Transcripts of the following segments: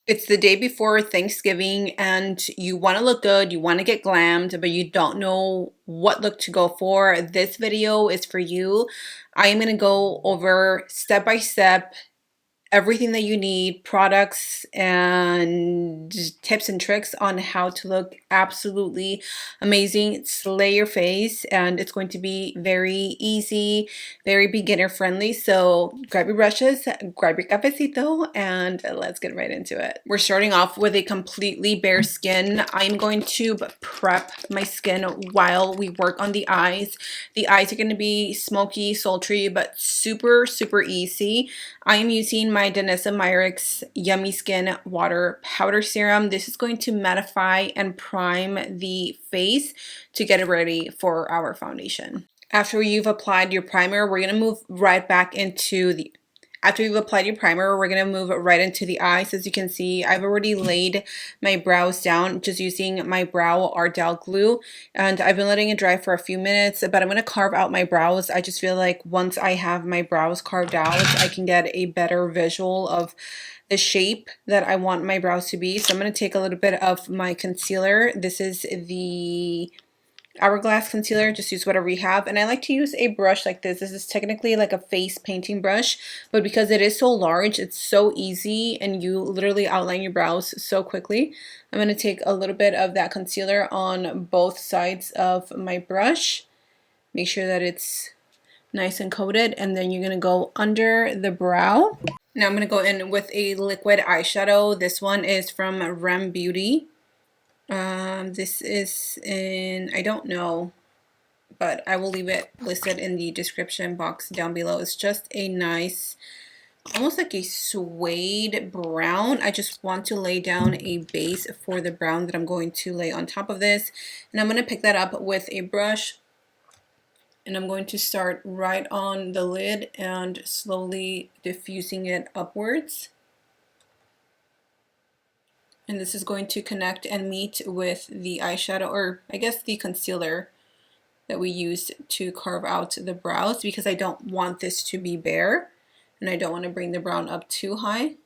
It's the day before Thanksgiving and you want to look good, you want to get glammed, but you don't know what look to go for. This video is for you. I am going to go over step by step everything that you need, products and tips and tricks on how to look absolutely amazing, slay your face, and it's going to be very easy, very beginner friendly. So grab your brushes, grab your cafecito, and let's get right into it. We're starting off with a completely bare skin. I'm going to prep my skin while we work on the eyes. The eyes are going to be smoky, sultry, but super, super easy. I am using my Danessa Myricks Yummy Skin Water Powder Serum. This is going to mattify and prime the face to get it ready for our foundation. After you've applied your primer, we're going to move right back into the After you've applied your primer, we're going to move right into the eyes. As you can see, I've already laid my brows down just using my brow Ardell glue, and I've been letting it dry for a few minutes, but I'm going to carve out my brows. I just feel like once I have my brows carved out, I can get a better visual of the shape that I want my brows to be. So I'm going to take a little bit of my concealer. This is the Hourglass concealer. Just use whatever you have, and I like to use a brush like this. This is technically like a face painting brush, but because it is so large, it's so easy and you literally outline your brows so quickly. I'm going to take a little bit of that concealer on both sides of my brush, make sure that it's nice and coated, and then you're going to go under the brow. Now I'm going to go in with a liquid eyeshadow. This one is from Rem Beauty. This is in, I don't know, but I will leave it listed in the description box down below. It's just a nice, almost like a suede brown. I just want to lay down a base for the brown that I'm going to lay on top of this. And I'm going to pick that up with a brush. And I'm going to start right on the lid and slowly diffusing it upwards. And this is going to connect and meet with the eyeshadow, or I guess the concealer that we used to carve out the brows, because I don't want this to be bare and I don't want to bring the brown up too high.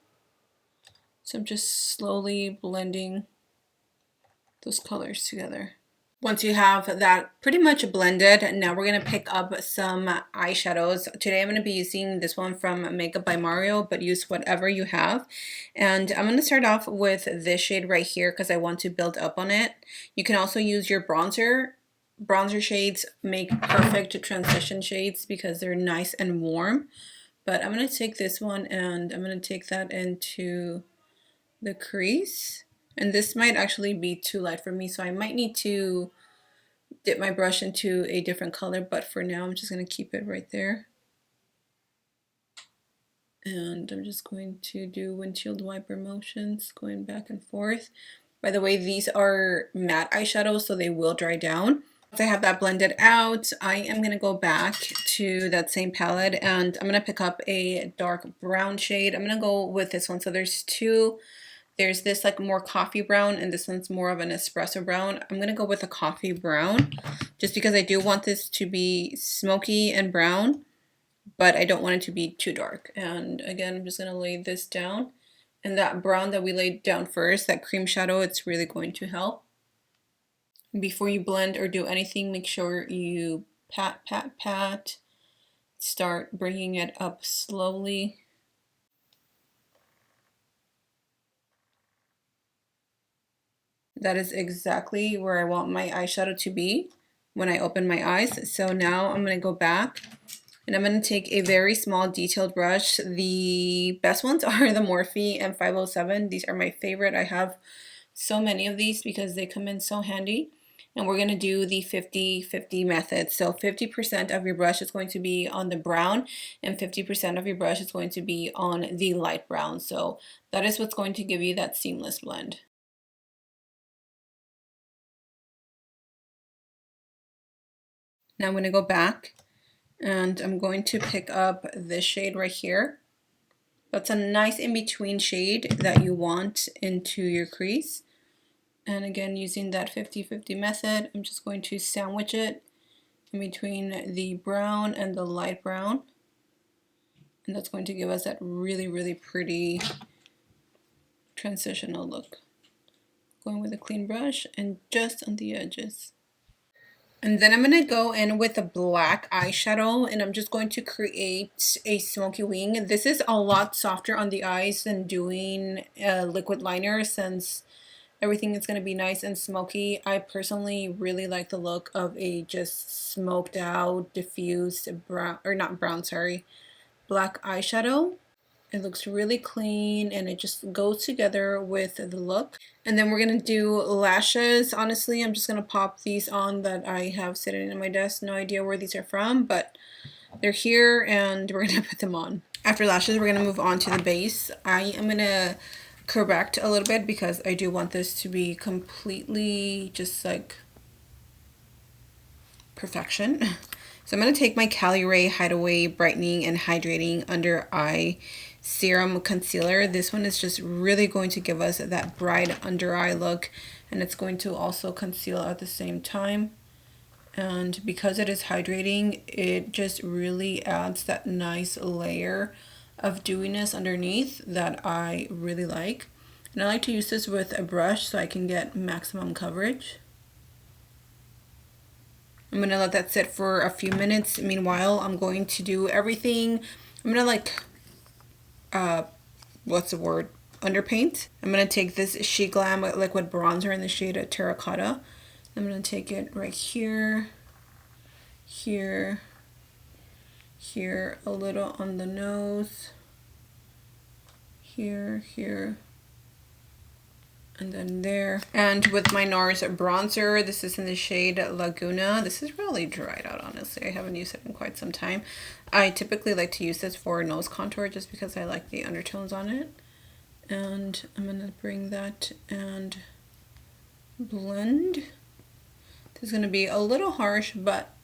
So I'm just slowly blending those colors together. Once you have that pretty much blended, now we're going to pick up some eyeshadows. Today I'm going to be using this one from Makeup by Mario, but use whatever you have. And I'm going to start off with this shade right here because I want to build up on it. You can also use your bronzer. Bronzer shades make perfect transition shades because they're nice and warm. But I'm going to take this one and I'm going to take that into the crease. And this might actually be too light for me, so I might need to dip my brush into a different color, but for now I'm just going to keep it right there. And I'm just going to do windshield wiper motions going back and forth. By the way, these are matte eyeshadows, so they will dry down. Once I have that blended out, I am going to go back to that same palette and I'm going to pick up a dark brown shade. I'm going to go with this one. So there's two. There's this like more coffee brown and this one's more of an espresso brown. I'm going to go with a coffee brown just because I do want this to be smoky and brown, but I don't want it to be too dark. And again, I'm just going to lay this down. And that brown that we laid down first, that cream shadow, it's really going to help. Before you blend or do anything, make sure you pat, pat, pat. Start bringing it up slowly. That is exactly where I want my eyeshadow to be when I open my eyes. So now I'm going to go back and I'm going to take a very small detailed brush. The best ones are the Morphe and 507. These are my favorite. I have so many of these because they come in so handy. And we're going to do the 50-50 method. So 50% of your brush is going to be on the brown and 50% of your brush is going to be on the light brown. So that is what's going to give you that seamless blend. Now I'm going to go back and I'm going to pick up this shade right here. That's a nice in-between shade that you want into your crease. And again, using that 50-50 method, I'm just going to sandwich it in between the brown and the light brown. And that's going to give us that really, really pretty transitional look. Going with a clean brush and just on the edges. And then I'm going to go in with a black eyeshadow, and I'm just going to create a smoky wing. This is a lot softer on the eyes than doing a liquid liner, since everything is going to be nice and smoky. I personally really like the look of a just smoked out, diffused brown, or not brown, sorry, black eyeshadow. It looks really clean and it just goes together with the look. And then we're going to do lashes. Honestly, I'm just going to pop these on that I have sitting in my desk. No idea where these are from, but they're here and we're going to put them on. After lashes, we're going to move on to the base. I am going to correct a little bit because I do want this to be completely just like perfection. So I'm going to take my Cali Ray Hideaway Brightening and Hydrating Under Eye Serum Concealer. This one is just really going to give us that bright under eye look, and it's going to also conceal at the same time. And because it is hydrating, it just really adds that nice layer of dewiness underneath that I really like. And I like to use this with a brush so I can get maximum coverage. I'm going to let that sit for a few minutes. Meanwhile, I'm going to do everything. I'm going to like, what's the word? Underpaint. I'm going to take this She Glam liquid bronzer in the shade Terracotta. I'm going to take it right here, here, here, a little on the nose, here, here, and then there. And with my NARS bronzer, this is in the shade Laguna. This is really dried out, honestly. I haven't used it in quite some time. I typically like to use this for nose contour just because I like the undertones on it. And I'm going to bring that and blend. This is going to be a little harsh, but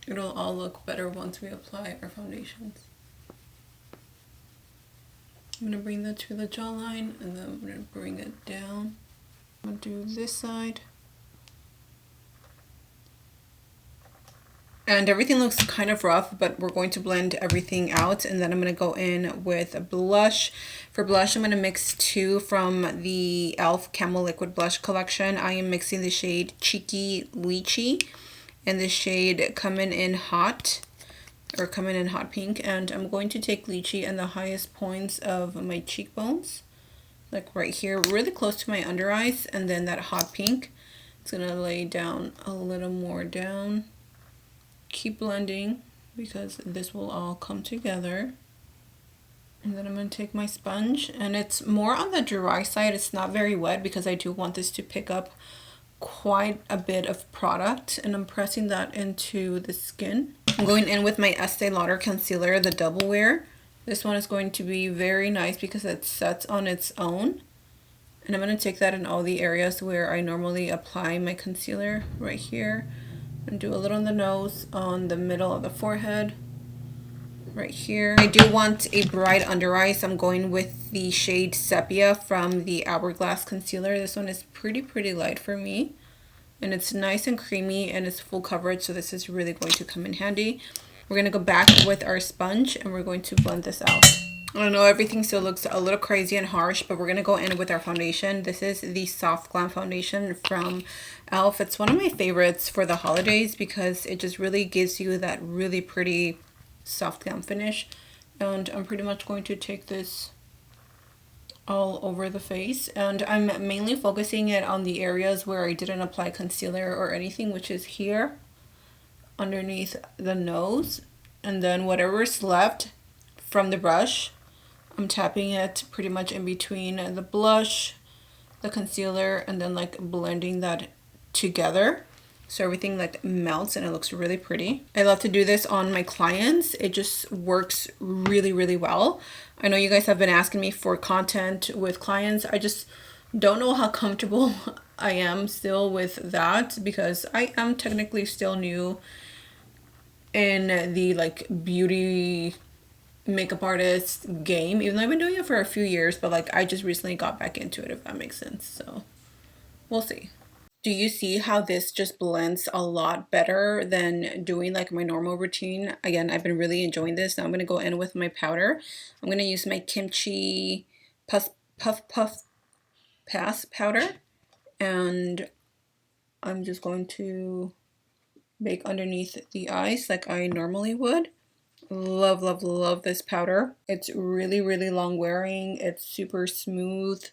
it'll all look better once we apply our foundations. I'm going to bring that to the jawline, and then I'm going to bring it down. I'm going to do this side. And everything looks kind of rough, but we're going to blend everything out. And then I'm going to go in with a blush. For blush, I'm going to mix two from the e.l.f. Camel Liquid Blush collection. I am mixing the shade Cheeky Lychee and the shade Coming in Hot, or Coming in Hot Pink. And I'm going to take Lychee and the highest points of my cheekbones, like right here, really close to my under eyes, and then that hot pink. It's going to lay down a little more down. Keep blending because this will all come together. And then I'm going to take my sponge, and it's more on the dry side. It's not very wet because I do want this to pick up quite a bit of product, and I'm pressing that into the skin. I'm going in with my Estee Lauder concealer, the Double Wear. This one is going to be very nice because it sets on its own. And I'm going to take that in all the areas where I normally apply my concealer, right here. And do a little on the nose, on the middle of the forehead, right here. I do want a bright under eye, so I'm going with the shade Sepia from the Hourglass concealer. This one is pretty light for me, and it's nice and creamy, and it's full coverage, so this is really going to come in handy. We're going to go back with our sponge, and we're going to blend this out. I don't know, everything still looks a little crazy and harsh, but we're going to go in with our foundation. This is the Soft Glam foundation from e.l.f. It's one of my favorites for the holidays because it just really gives you that really pretty soft glam finish. And I'm pretty much going to take this all over the face, and I'm mainly focusing it on the areas where I didn't apply concealer or anything, which is here underneath the nose, and then whatever's left from the brush, I'm tapping it pretty much in between the blush, the concealer, and then like blending that together so everything like melts and it looks really pretty. I love to do this on my clients. It just works really well. I know you guys have been asking me for content with clients. I just don't know how comfortable I am still with that because I am technically still new in the like beauty makeup artist game, even though I've been doing it for a few years, but like I just recently got back into it, if that makes sense. So we'll see. Do you see how this just blends a lot better than doing like my normal routine? Again, I've been really enjoying this. Now I'm going to go in with my powder. I'm going to use my Kimchi Puff pass powder, and I'm just going to bake underneath the eyes like I normally would. Love, love, love this powder. It's really, really long wearing. It's super smooth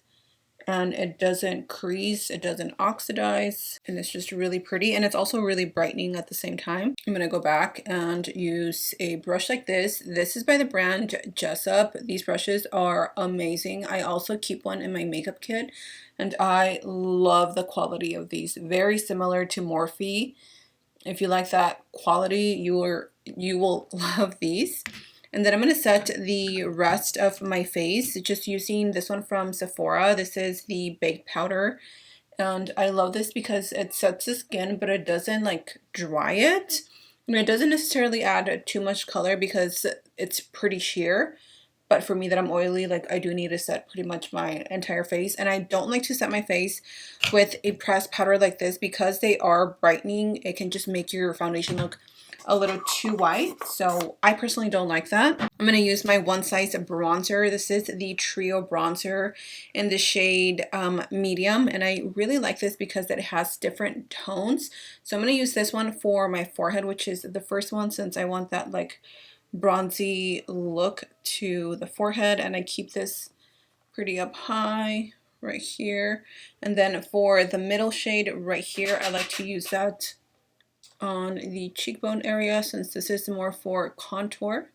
and it doesn't crease, it doesn't oxidize, and it's just really pretty, and it's also really brightening at the same time. I'm gonna go back and use a brush like this. This is by the brand Jessup. These brushes are amazing. I also keep one in my makeup kit, and I love the quality of these. Very similar to Morphe. If you like that quality, you will love these. And then I'm going to set the rest of my face just using this one from Sephora. This is the baked powder. And I love this because it sets the skin, but it doesn't like dry it. And it doesn't necessarily add too much color because it's pretty sheer. But for me that I'm oily, like I do need to set pretty much my entire face. And I don't like to set my face with a pressed powder like this because they are brightening. It can just make your foundation look a little too white. So I personally don't like that. I'm going to use my One Size bronzer. This is the Trio bronzer in the shade medium. And I really like this because it has different tones. So I'm going to use this one for my forehead, which is the first one since I want that like bronzy look to the forehead, and I keep this pretty up high right here. And then for the middle shade right here, I like to use that on the cheekbone area since this is more for contour.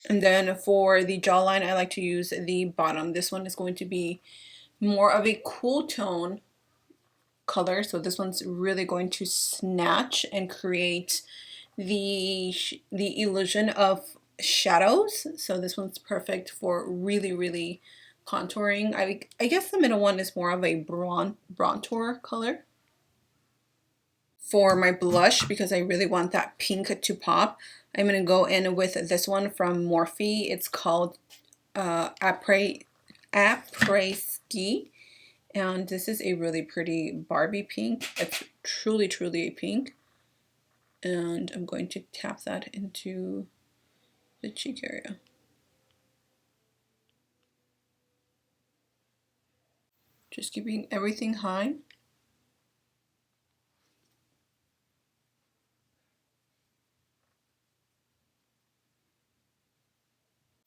And then for the jawline, I like to use the bottom. This one is going to be more of a cool tone color, so this one's really going to snatch and create the illusion of shadows. So this one's perfect for really, really contouring. I guess the middle one is more of a bronzer color. For my blush, because I really want that pink to pop, I'm going to go in with this one from Morphe. It's called Après Ski. And this is a really pretty Barbie pink. It's truly, truly a pink. And I'm going to tap that into the cheek area. Just keeping everything high.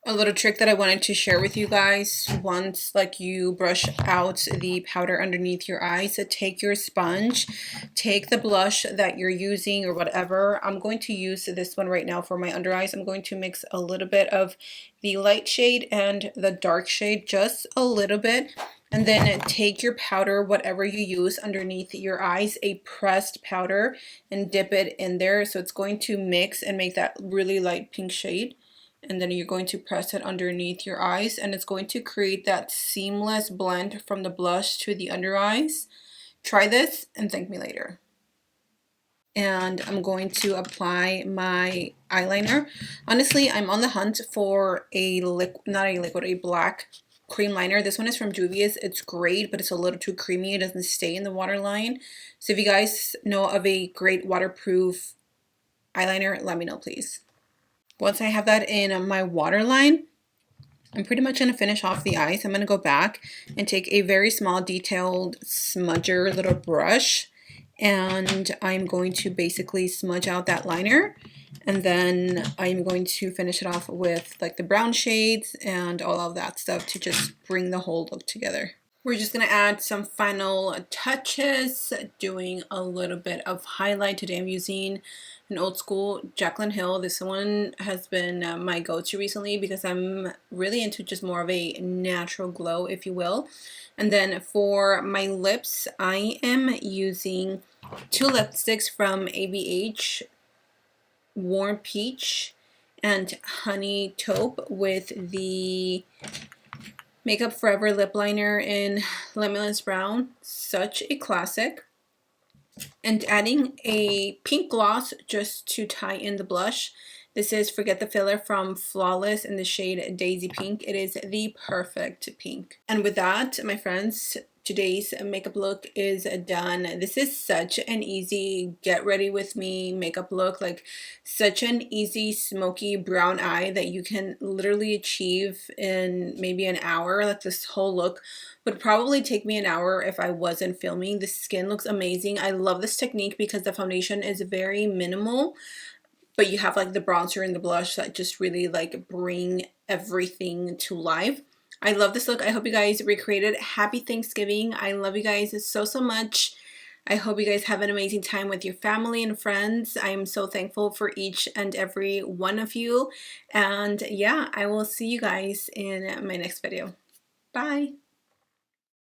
A little trick that I wanted to share with you guys, once like you brush out the powder underneath your eyes, so take your sponge, take the blush that you're using or whatever. I'm going to use this one right now for my under eyes. I'm going to mix a little bit of the light shade and the dark shade, just a little bit. And then take your powder, whatever you use underneath your eyes, a pressed powder, and dip it in there. So it's going to mix and make that really light pink shade. And then you're going to press it underneath your eyes, and it's going to create that seamless blend from the blush to the under eyes. Try this and thank me later. And I'm going to apply my eyeliner. Honestly, I'm on the hunt for a a black cream liner. This one is from Juvia's. It's great, but it's a little too creamy. It doesn't stay in the waterline. So if you guys know of a great waterproof eyeliner, let me know, please. Once I have that in my waterline, I'm pretty much going to finish off the eyes. I'm going to go back and take a very small detailed smudger little brush, and I'm going to basically smudge out that liner, and then I'm going to finish it off with like the brown shades and all of that stuff to just bring the whole look together. We're just going to add some final touches, doing a little bit of highlight. Today I'm using an old school Jaclyn Hill. This one has been my go-to recently because I'm really into just more of a natural glow, if you will. And then for my lips, I am using two lipsticks from ABH, Warm Peach and Honey Taupe, with the Makeup Forever lip liner in Limitless Brown. Such a classic. And adding a pink gloss just to tie in the blush. This is Forget the Filler from Flawless in the shade Daisy Pink. It is the perfect pink. And with that, my friends, today's makeup look is done. This is such an easy get ready with me makeup look, like such an easy smoky brown eye that you can literally achieve in maybe an hour. Like this whole look would probably take me an hour if I wasn't filming. The skin looks amazing. I love this technique because the foundation is very minimal, but you have like the bronzer and the blush that just really like bring everything to life. I love this look. I hope you guys recreate it. Happy Thanksgiving. I love you guys so much. I hope you guys have an amazing time with your family and friends. I am so thankful for each and every one of you. And yeah, I will see you guys in my next video. Bye.